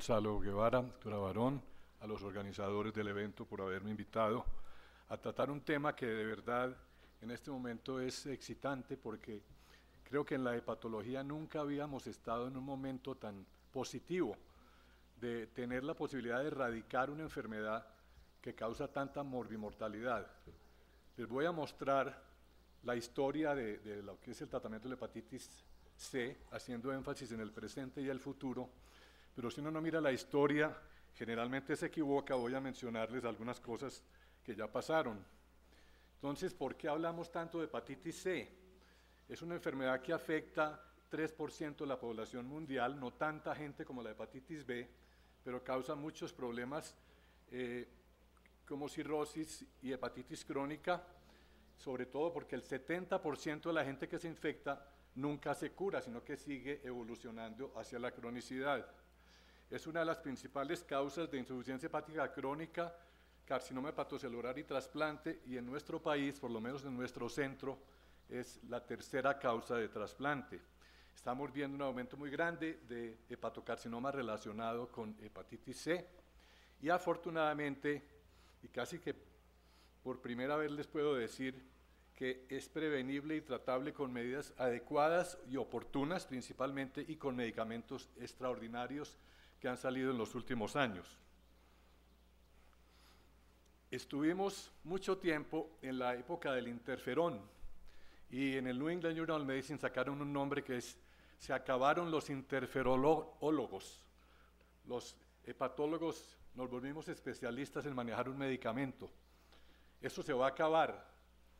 Gonzalo Guevara, doctora Barón, a los organizadores del evento por haberme invitado a tratar un tema que de verdad en este momento es excitante porque creo que en la hepatología nunca habíamos estado en un momento tan positivo de tener la posibilidad de erradicar una enfermedad que causa tanta morbimortalidad. Les voy a mostrar la historia de lo que es el tratamiento de la hepatitis C, haciendo énfasis en el presente y el futuro, pero si uno no mira la historia, generalmente se equivoca. Voy a mencionarles algunas cosas que ya pasaron. Entonces, ¿por qué hablamos tanto de hepatitis C? Es una enfermedad que afecta 3% de la población mundial, no tanta gente como la hepatitis B, pero causa muchos problemas como cirrosis y hepatitis crónica, sobre todo porque el 70% de la gente que se infecta nunca se cura, sino que sigue evolucionando hacia la cronicidad. Es una de las principales causas de insuficiencia hepática crónica, carcinoma hepatocelular y trasplante, y en nuestro país, por lo menos en nuestro centro, es la tercera causa de trasplante. Estamos viendo un aumento muy grande de hepatocarcinoma relacionado con hepatitis C, y afortunadamente, y casi que por primera vez les puedo decir que es prevenible y tratable con medidas adecuadas y oportunas principalmente, y con medicamentos extraordinarios que han salido en los últimos años. Estuvimos mucho tiempo en la época del interferón, y en el New England Journal of Medicine sacaron un nombre que es: se acabaron los interferólogos. Los hepatólogos nos volvimos especialistas en manejar un medicamento. Eso se va a acabar.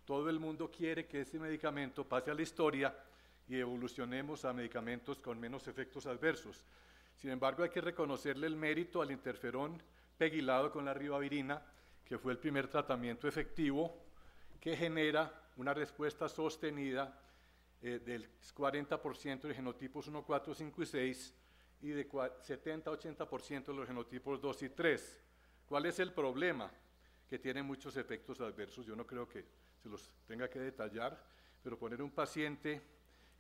Todo el mundo quiere que ese medicamento pase a la historia y evolucionemos a medicamentos con menos efectos adversos. Sin embargo, hay que reconocerle el mérito al interferón pegilado con la ribavirina, que fue el primer tratamiento efectivo que genera una respuesta sostenida del 40% de genotipos 1, 4, 5 y 6 y de 70-80% de los genotipos 2 y 3. ¿Cuál es el problema? Que tiene muchos efectos adversos. Yo no creo que se los tenga que detallar, pero poner un paciente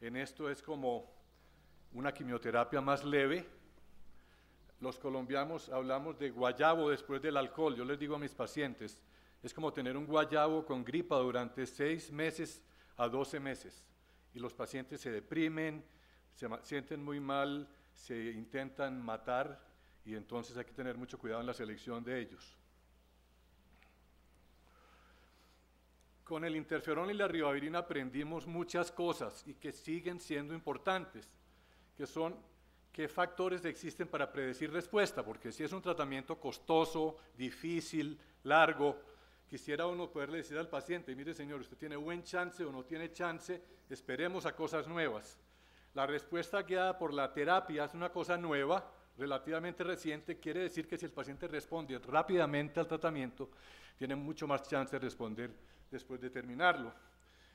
en esto es como una quimioterapia más leve. Los colombianos hablamos de guayabo después del alcohol. Yo les digo a mis pacientes, es como tener un guayabo con gripa durante 6 meses a 12 meses. Y los pacientes se deprimen, se sienten muy mal, se intentan matar, y entonces hay que tener mucho cuidado en la selección de ellos. Con el interferón y la ribavirina aprendimos muchas cosas y que siguen siendo importantes, que son qué factores existen para predecir respuesta, porque si es un tratamiento costoso, difícil, largo, quisiera uno poderle decir al paciente: mire señor, usted tiene buen chance o no tiene chance, esperemos a cosas nuevas. La respuesta guiada por la terapia es una cosa nueva, relativamente reciente. Quiere decir que si el paciente responde rápidamente al tratamiento, tiene mucho más chance de responder después de terminarlo.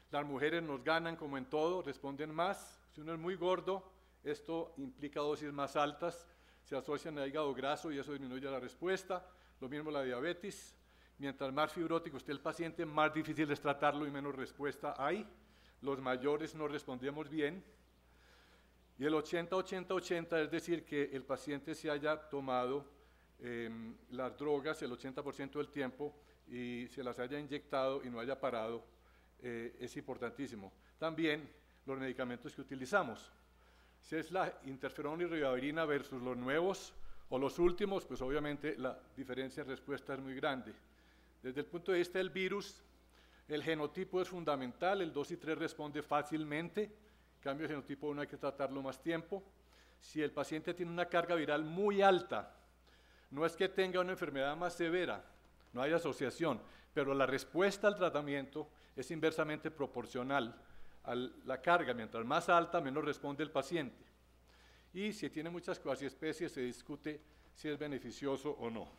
Las mujeres nos ganan como en todo, responden más. Si uno es muy gordo, esto implica dosis más altas, se asocian a hígado graso y eso disminuye la respuesta. Lo mismo la diabetes. Mientras más fibrótico esté el paciente, más difícil es tratarlo y menos respuesta hay. Los mayores no respondemos bien. Y el 80-80-80, es decir, que el paciente se haya tomado las drogas el 80% del tiempo y se las haya inyectado y no haya parado, es importantísimo. También los medicamentos que utilizamos. Si es la interferón y ribavirina versus los nuevos o los últimos, pues obviamente la diferencia en respuesta es muy grande. Desde el punto de vista del virus, el genotipo es fundamental. El 2 y 3 responde fácilmente. En cambio, el genotipo 1 hay que tratarlo más tiempo. Si el paciente tiene una carga viral muy alta, no es que tenga una enfermedad más severa, no hay asociación, pero la respuesta al tratamiento es inversamente proporcional a la carga. Mientras más alta, menos responde el paciente. Y si tiene muchas cuasiespecies, se discute si es beneficioso o no.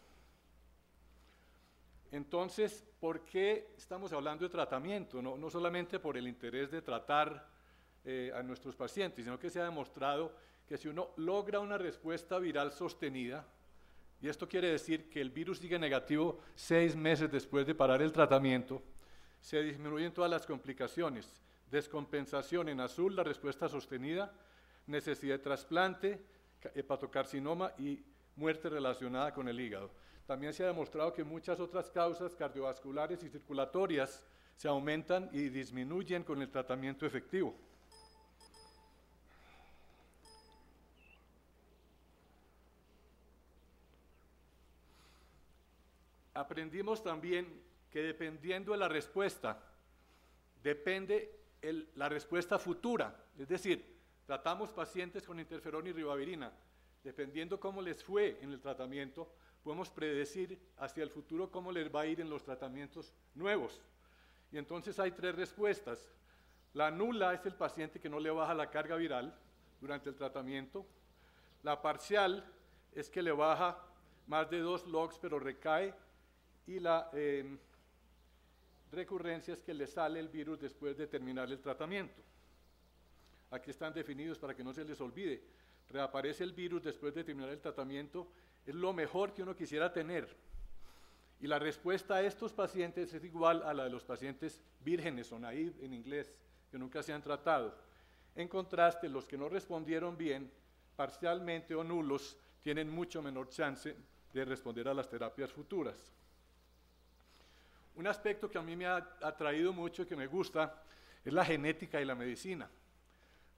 Entonces, ¿por qué estamos hablando de tratamiento? No solamente por el interés de tratar a nuestros pacientes, sino que se ha demostrado que si uno logra una respuesta viral sostenida, y esto quiere decir que el virus sigue negativo 6 meses después de parar el tratamiento, se disminuyen todas las complicaciones. Descompensación en azul, la respuesta sostenida, necesidad de trasplante, hepatocarcinoma y muerte relacionada con el hígado. También se ha demostrado que muchas otras causas cardiovasculares y circulatorias se aumentan y disminuyen con el tratamiento efectivo. Aprendimos también que dependiendo de la respuesta, depende la respuesta futura. Es decir, tratamos pacientes con interferón y ribavirina. Dependiendo cómo les fue en el tratamiento, podemos predecir hacia el futuro cómo les va a ir en los tratamientos nuevos. Y entonces hay tres respuestas. La nula es el paciente que no le baja la carga viral durante el tratamiento. La parcial es que le baja más de 2 logs pero recae. Y la recurrencia es que le sale el virus después de terminar el tratamiento. Aquí están definidos para que no se les olvide. Reaparece el virus después de terminar el tratamiento, es lo mejor que uno quisiera tener. Y la respuesta a estos pacientes es igual a la de los pacientes vírgenes o naive en inglés, que nunca se han tratado. En contraste, los que no respondieron bien, parcialmente o nulos, tienen mucho menor chance de responder a las terapias futuras. Un aspecto que a mí me ha atraído mucho y que me gusta es la genética y la medicina.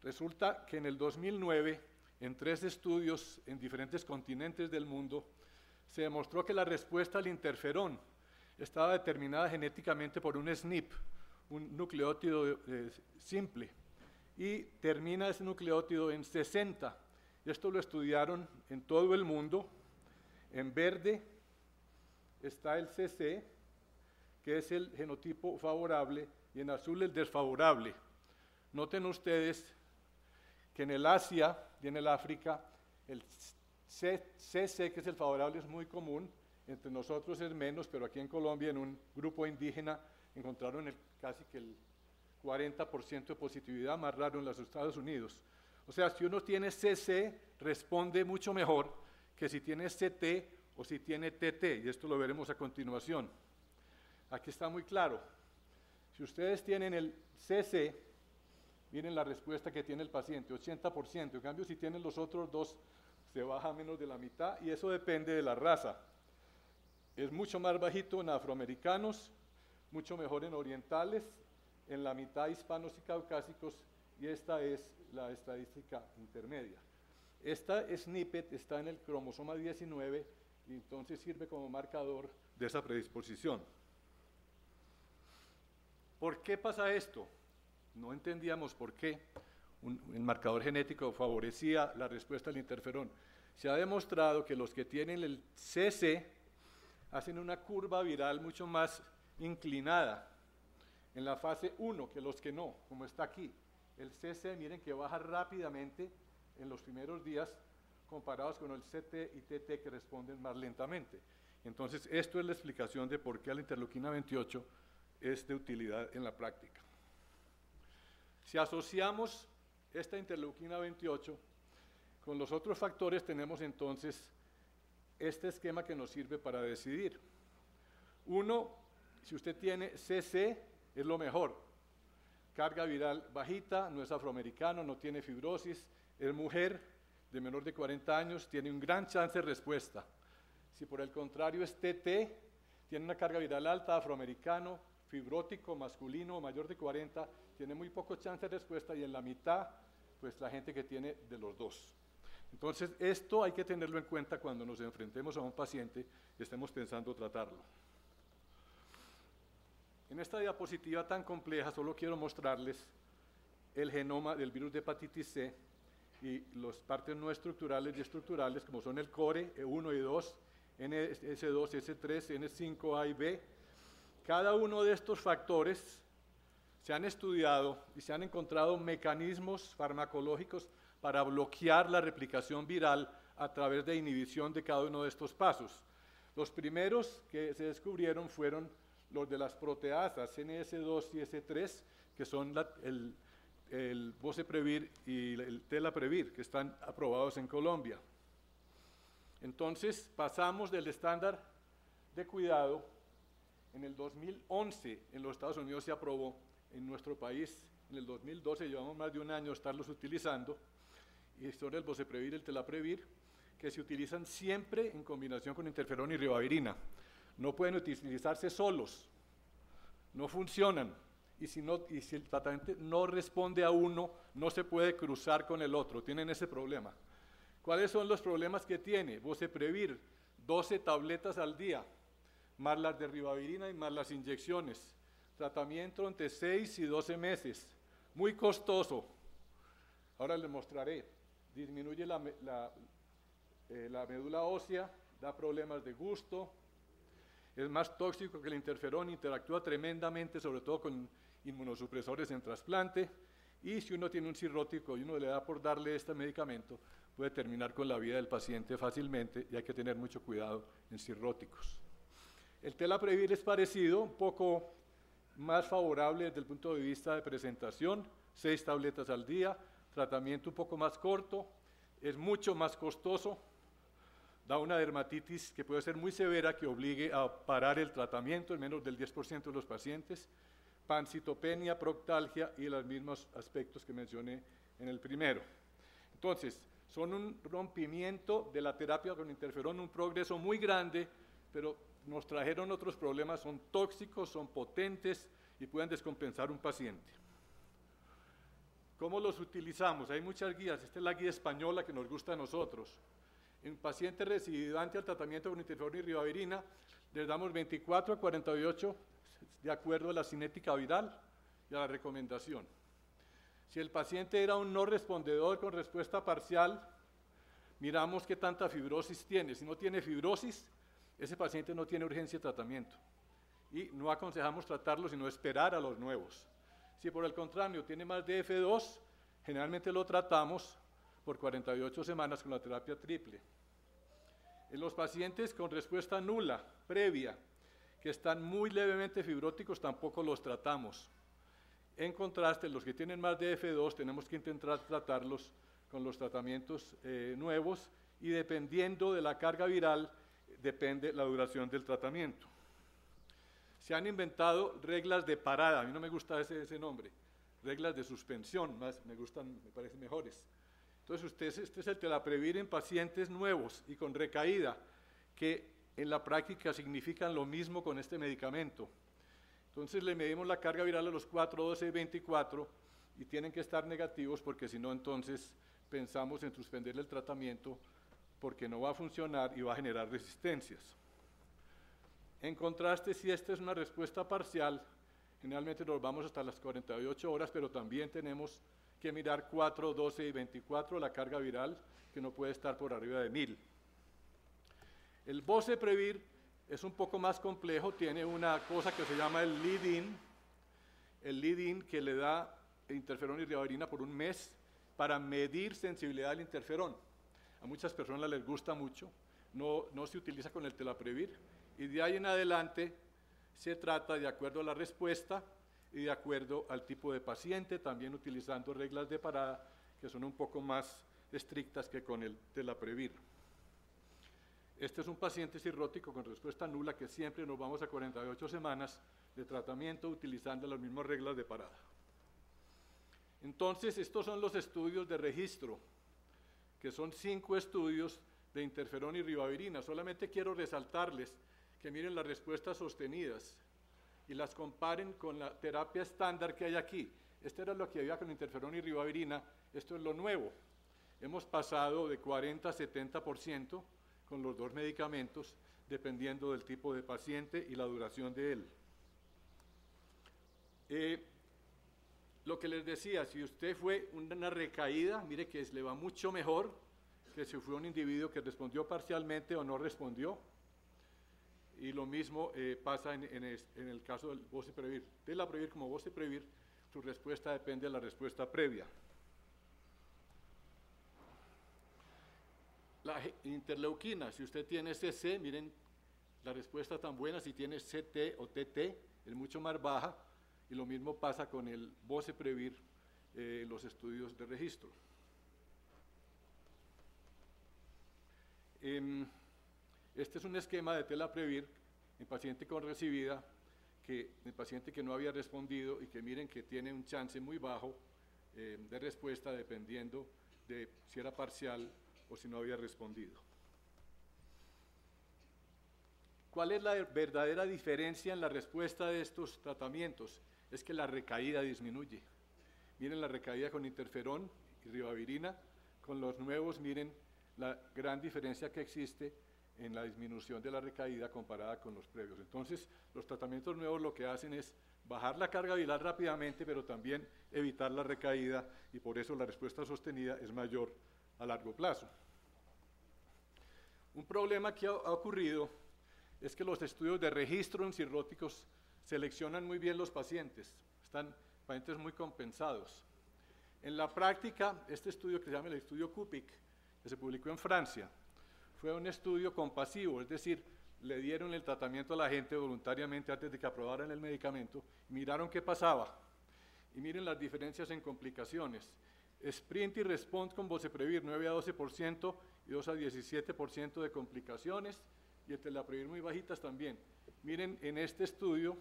Resulta que en el 2009, en 3 estudios en diferentes continentes del mundo, se demostró que la respuesta al interferón estaba determinada genéticamente por un SNP, un nucleótido simple, y termina ese nucleótido en 60. Esto lo estudiaron en todo el mundo. En verde está el CC, que es el genotipo favorable, y en azul el desfavorable. Noten ustedes que en el Asia y en el África, el CC, que es el favorable, es muy común, entre nosotros es menos, pero aquí en Colombia, en un grupo indígena, encontraron casi que el 40% de positividad, más raro en los Estados Unidos. O sea, si uno tiene CC, responde mucho mejor que si tiene CT o si tiene TT, y esto lo veremos a continuación. Aquí está muy claro. Si ustedes tienen el CC, miren la respuesta que tiene el paciente, 80%. En cambio, si tienen los otros dos, se baja a menos de la mitad, y eso depende de la raza. Es mucho más bajito en afroamericanos, mucho mejor en orientales, en la mitad hispanos y caucásicos, y esta es la estadística intermedia. Esta snippet está en el cromosoma 19 y entonces sirve como marcador de esa predisposición. ¿Por qué pasa esto? No entendíamos por qué el marcador genético favorecía la respuesta al interferón. Se ha demostrado que los que tienen el CC hacen una curva viral mucho más inclinada en la fase 1 que los que no, como está aquí. El CC, miren que baja rápidamente en los primeros días comparados con el CT y TT que responden más lentamente. Entonces, esto es la explicación de por qué la interleuquina 28 es de utilidad en la práctica. Si asociamos esta interleuquina 28 con los otros factores, tenemos entonces este esquema que nos sirve para decidir. Uno, si usted tiene CC, es lo mejor. Carga viral bajita, no es afroamericano, no tiene fibrosis, es mujer de menor de 40 años, tiene un gran chance de respuesta. Si por el contrario es TT, tiene una carga viral alta, afroamericano, fibrótico, masculino, mayor de 40, tiene muy poco chance de respuesta, y en la mitad, pues la gente que tiene de los dos. Entonces, esto hay que tenerlo en cuenta cuando nos enfrentemos a un paciente y estemos pensando tratarlo. En esta diapositiva tan compleja, solo quiero mostrarles el genoma del virus de hepatitis C y las partes no estructurales y estructurales, como son el core, E1 y 2, NS2, S3, N5, A y B. Cada uno de estos factores se han estudiado y se han encontrado mecanismos farmacológicos para bloquear la replicación viral a través de inhibición de cada uno de estos pasos. Los primeros que se descubrieron fueron los de las proteasas NS2 y S3, que son el Boceprevir y el Telaprevir, que están aprobados en Colombia. Entonces pasamos del estándar de cuidado. En el 2011 en los Estados Unidos se aprobó, en nuestro país en el 2012 llevamos más de un año estarlos utilizando, y son el Boceprevir y el Telaprevir. que se utilizan siempre en combinación con interferón y ribavirina. No pueden utilizarse solos, no funcionan. Y si el tratamiento no responde a uno, no se puede cruzar con el otro, tienen ese problema. ¿Cuáles son los problemas que tiene? Boceprevir, 12 tabletas al día, más las de ribavirina y más las inyecciones. Tratamiento entre 6 y 12 meses, muy costoso. Ahora les mostraré. Disminuye la médula ósea, da problemas de gusto, es más tóxico que el interferón, interactúa tremendamente, sobre todo con inmunosupresores en trasplante, y si uno tiene un cirrótico y uno le da por darle este medicamento, puede terminar con la vida del paciente fácilmente, y hay que tener mucho cuidado en cirróticos. El telaprevir es parecido, un poco más favorable desde el punto de vista de presentación, 6 tabletas al día, tratamiento un poco más corto, es mucho más costoso, da una dermatitis que puede ser muy severa que obligue a parar el tratamiento en menos del 10% de los pacientes, pancitopenia, proctalgia y los mismos aspectos que mencioné en el primero. Entonces, son un rompimiento de la terapia con interferón, un progreso muy grande, pero nos trajeron otros problemas, son tóxicos, son potentes y pueden descompensar un paciente. ¿Cómo los utilizamos? Hay muchas guías, esta es la guía española que nos gusta a nosotros. En paciente recidivante al tratamiento con interferón y ribavirina, les damos 24 a 48 de acuerdo a la cinética viral y a la recomendación. Si el paciente era un no respondedor con respuesta parcial, miramos qué tanta fibrosis tiene. Si no tiene fibrosis, ese paciente no tiene urgencia de tratamiento. Y no aconsejamos tratarlo, sino esperar a los nuevos. Si por el contrario tiene más de F2, generalmente lo tratamos por 48 semanas con la terapia triple. En los pacientes con respuesta nula, previa, que están muy levemente fibróticos, tampoco los tratamos. En contraste, los que tienen más de F2 tenemos que intentar tratarlos con los tratamientos nuevos y dependiendo de la carga viral, depende la duración del tratamiento. Se han inventado reglas de parada, a mí no me gusta ese nombre, reglas de suspensión, más me parecen mejores. Entonces, este es el telaprevir en pacientes nuevos y con recaída, que en la práctica significan lo mismo con este medicamento. Entonces, le medimos la carga viral a los 4, 12 y 24 y tienen que estar negativos porque si no, entonces pensamos en suspender el tratamiento porque no va a funcionar y va a generar resistencias. En contraste, si esta es una respuesta parcial, generalmente nos vamos hasta las 48 horas, pero también tenemos que mirar 4, 12 y 24, la carga viral, que no puede estar por arriba de 1000. El boceprevir es un poco más complejo, tiene una cosa que se llama el lead-in que le da interferón y ribavirina por un mes para medir sensibilidad al interferón. A muchas personas les gusta mucho, no se utiliza con el telaprevir, y de ahí en adelante se trata de acuerdo a la respuesta y de acuerdo al tipo de paciente, también utilizando reglas de parada que son un poco más estrictas que con el telaprevir. Este es un paciente cirrótico con respuesta nula que siempre nos vamos a 48 semanas de tratamiento utilizando las mismas reglas de parada. Entonces, estos son los estudios de registro, que son 5 estudios de interferón y ribavirina. Solamente quiero resaltarles que miren las respuestas sostenidas y las comparen con la terapia estándar que hay aquí. Esto era lo que había con interferón y ribavirina, esto es lo nuevo. Hemos pasado de 40 a 70% con los 2 medicamentos, dependiendo del tipo de paciente y la duración de él. Lo que les decía, si usted fue una recaída, mire que le va mucho mejor que si fue un individuo que respondió parcialmente o no respondió. Y lo mismo pasa en el caso del boceprevir. Telaprevir como boceprevir, su respuesta depende de la respuesta previa. La interleuquina, si usted tiene CC, miren la respuesta tan buena, si tiene CT o TT, es mucho más baja, y lo mismo pasa con el boceprevir en los estudios de registro. Este es un esquema de telaprevir en paciente con recibida, en paciente que no había respondido y que miren que tiene un chance muy bajo de respuesta dependiendo de si era parcial o si no había respondido. ¿Cuál es la verdadera diferencia en la respuesta de estos tratamientos? Es que la recaída disminuye. Miren la recaída con interferón y ribavirina. Con los nuevos, miren la gran diferencia que existe en la disminución de la recaída comparada con los previos. Entonces, los tratamientos nuevos lo que hacen es bajar la carga viral rápidamente, pero también evitar la recaída, y por eso la respuesta sostenida es mayor a largo plazo. Un problema que ha ocurrido es que los estudios de registro en cirróticos seleccionan muy bien los pacientes, están pacientes muy compensados. En la práctica, este estudio que se llama el estudio CUPIC, que se publicó en Francia, fue un estudio compasivo, es decir, le dieron el tratamiento a la gente voluntariamente antes de que aprobaran el medicamento, miraron qué pasaba, y miren las diferencias en complicaciones. Sprint y Response con Boceprevir, 9 a 12% y 2 a 17% de complicaciones, y el Telaprevir muy bajitas también. Miren en este estudio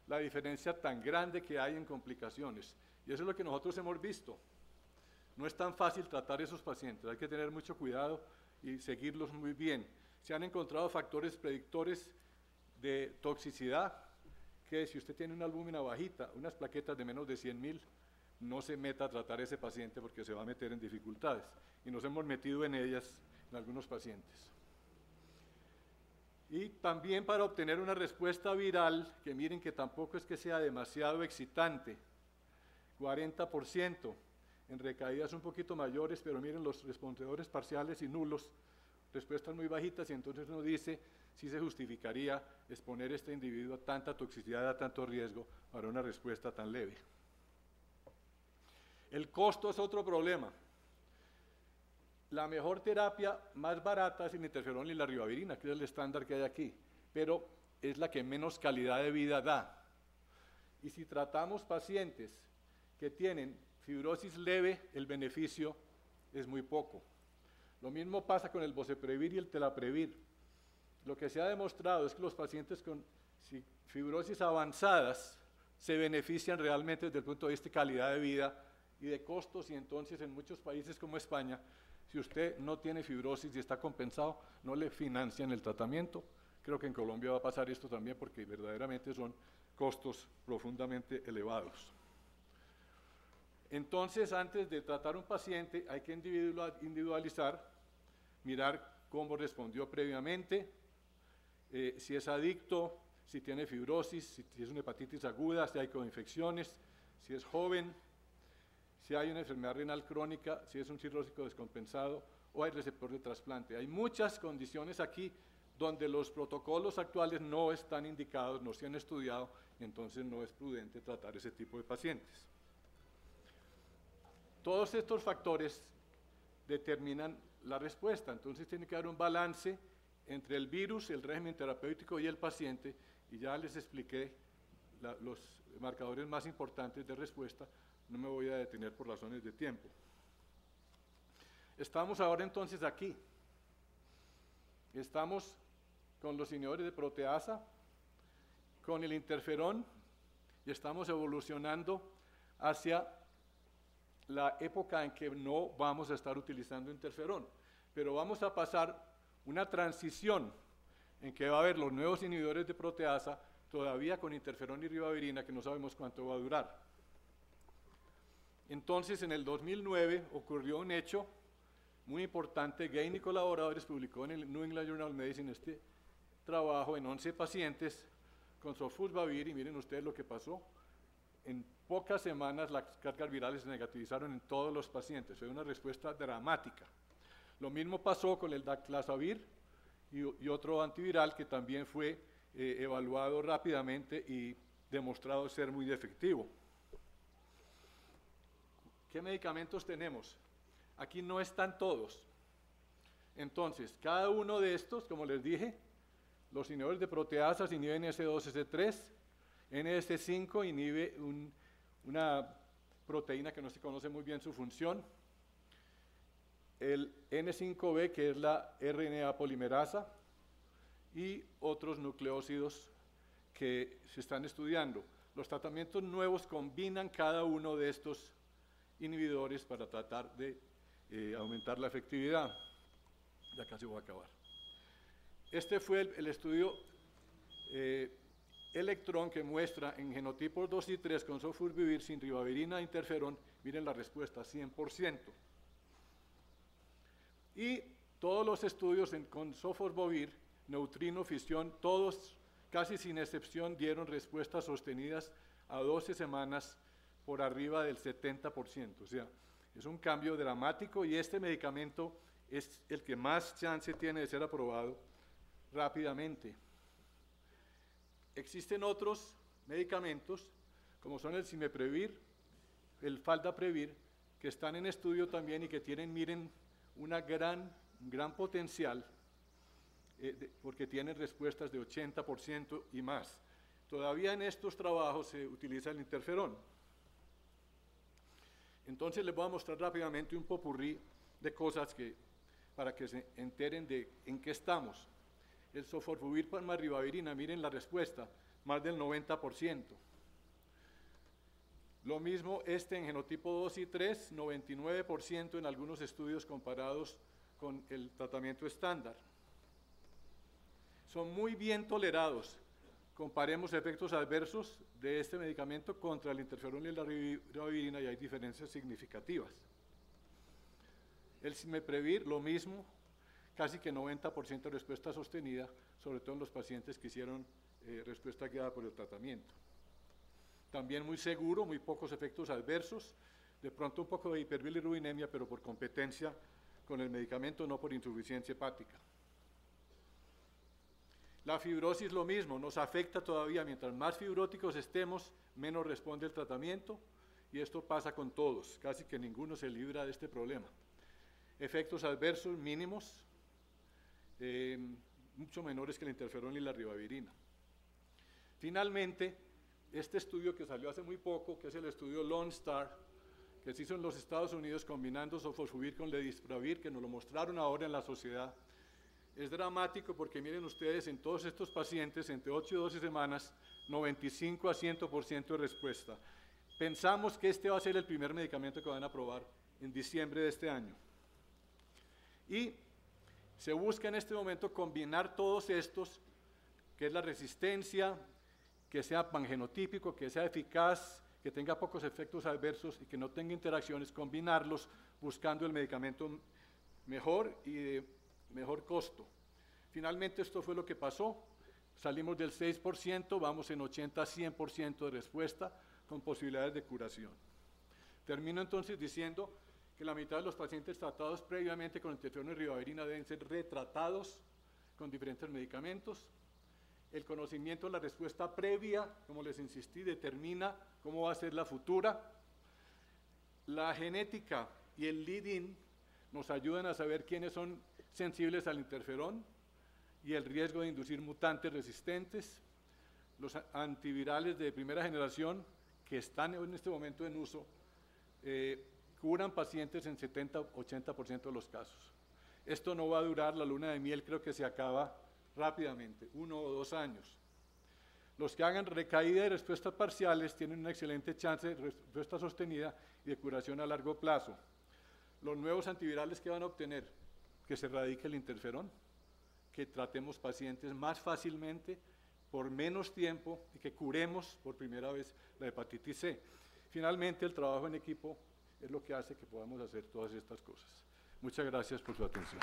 la diferencia tan grande que hay en complicaciones, y eso es lo que nosotros hemos visto. No es tan fácil tratar a esos pacientes, hay que tener mucho cuidado y seguirlos muy bien. Se han encontrado factores predictores de toxicidad, que si usted tiene una albúmina bajita, unas plaquetas de menos de 100.000, no se meta a tratar a ese paciente porque se va a meter en dificultades. Y nos hemos metido en ellas en algunos pacientes. Y también para obtener una respuesta viral, que miren que tampoco es que sea demasiado excitante, 40%, en recaídas un poquito mayores, pero miren los respondedores parciales y nulos, respuestas muy bajitas, y entonces uno dice si se justificaría exponer a este individuo a tanta toxicidad, a tanto riesgo para una respuesta tan leve. El costo es otro problema. La mejor terapia más barata es el interferón y la ribavirina, que es el estándar que hay aquí, pero es la que menos calidad de vida da. Y si tratamos pacientes que tienen fibrosis leve, el beneficio es muy poco. Lo mismo pasa con el Boceprevir y el Telaprevir. Lo que se ha demostrado es que los pacientes con fibrosis avanzadas se benefician realmente desde el punto de vista de calidad de vida y de costos, y entonces en muchos países como España, si usted no tiene fibrosis y está compensado, no le financian el tratamiento. Creo que en Colombia va a pasar esto también porque verdaderamente son costos profundamente elevados. Entonces, antes de tratar un paciente, hay que individualizar, mirar cómo respondió previamente, si es adicto, si tiene fibrosis, si es una hepatitis aguda, si hay coinfecciones, si es joven, si hay una enfermedad renal crónica, si es un cirrótico descompensado o hay receptor de trasplante. Hay muchas condiciones aquí donde los protocolos actuales no están indicados, no se han estudiado, y entonces no es prudente tratar ese tipo de pacientes. Todos estos factores determinan la respuesta, entonces tiene que haber un balance entre el virus, el régimen terapéutico y el paciente, y ya les expliqué los marcadores más importantes de respuesta, no me voy a detener por razones de tiempo. Estamos ahora entonces aquí, estamos con los inhibidores de proteasa, con el interferón, y estamos evolucionando hacia la época en que no vamos a estar utilizando interferón, pero vamos a pasar una transición en que va a haber los nuevos inhibidores de proteasa, todavía con interferón y ribavirina, que no sabemos cuánto va a durar. Entonces, en el 2009 ocurrió un hecho muy importante. Gain y colaboradores publicó en el New England Journal of Medicine este trabajo en 11 pacientes con sofosbuvir, y miren ustedes lo que pasó. En pocas semanas las cargas virales se negativizaron en todos los pacientes, fue una respuesta dramática. Lo mismo pasó con el daclazavir y otro antiviral que también fue evaluado rápidamente y demostrado ser muy efectivo. ¿Qué medicamentos tenemos? Aquí no están todos. Entonces, cada uno de estos, como les dije, los inhibidores de proteasas inhiben S2, S3, NS5 inhibe una proteína que no se conoce muy bien su función, el N5B, que es la RNA polimerasa, y otros nucleósidos que se están estudiando. Los tratamientos nuevos combinan cada uno de estos inhibidores para tratar de aumentar la efectividad. Ya casi voy a acabar. Este fue el estudio electrón que muestra en genotipos 2 y 3 con sofosbuvir sin ribavirina e interferón. Miren la respuesta, 100%. Y todos los estudios con sofosbuvir, neutrino, fisión, todos, casi sin excepción, dieron respuestas sostenidas a 12 semanas por arriba del 70%. O sea, es un cambio dramático y este medicamento es el que más chance tiene de ser aprobado rápidamente. Existen otros medicamentos, como son el Cimeprevir, el Faldaprevir, que están en estudio también y que tienen, miren, un gran potencial, porque tienen respuestas de 80% y más. Todavía en estos trabajos se utiliza el interferón. Entonces les voy a mostrar rápidamente un popurrí de cosas para que se enteren de en qué estamos. El sofosbuvir más ribavirina, miren la respuesta, más del 90%. Lo mismo en genotipo 2 y 3, 99% en algunos estudios comparados con el tratamiento estándar. Son muy bien tolerados. Comparemos efectos adversos de este medicamento contra el interferón y la ribavirina y hay diferencias significativas. El Cimeprevir, lo mismo, casi que 90% de respuesta sostenida, sobre todo en los pacientes que hicieron respuesta guiada por el tratamiento. También muy seguro, muy pocos efectos adversos, de pronto un poco de hiperbilirubinemia, pero por competencia con el medicamento, no por insuficiencia hepática. La fibrosis lo mismo, nos afecta todavía, mientras más fibróticos estemos, menos responde el tratamiento, y esto pasa con todos, casi que ninguno se libra de este problema. Efectos adversos mínimos, mucho menores que el interferón y la ribavirina. Finalmente, este estudio que salió hace muy poco, que es el estudio Lone Star, que se hizo en los Estados Unidos combinando sofosbuvir con ledispravir, que nos lo mostraron ahora en la sociedad, es dramático porque miren ustedes, en todos estos pacientes, entre 8 y 12 semanas, 95 a 100% de respuesta. Pensamos que este va a ser el primer medicamento que van a probar en diciembre de este año. Y se busca en este momento combinar todos estos, que es la resistencia, que sea pangenotípico, que sea eficaz, que tenga pocos efectos adversos y que no tenga interacciones, combinarlos buscando el medicamento mejor y de mejor costo. Finalmente esto fue lo que pasó, salimos del 6%, vamos en 80 a 100% de respuesta con posibilidades de curación. Termino entonces diciendo que la mitad de los pacientes tratados previamente con interferón y ribavirina deben ser retratados con diferentes medicamentos. El conocimiento de la respuesta previa, como les insistí, determina cómo va a ser la futura. La genética y el lead-in nos ayudan a saber quiénes son sensibles al interferón y el riesgo de inducir mutantes resistentes. Los antivirales de primera generación que están en este momento en uso curan pacientes en 70-80% de los casos. Esto no va a durar, la luna de miel creo que se acaba rápidamente, 1 o 2 años. Los que hagan recaída de respuestas parciales tienen una excelente chance de respuesta sostenida y de curación a largo plazo. Los nuevos antivirales que van a obtener, que se erradique el interferón, que tratemos pacientes más fácilmente, por menos tiempo y que curemos por primera vez la hepatitis C. Finalmente, el trabajo en equipo es lo que hace que podamos hacer todas estas cosas. Muchas gracias por su atención.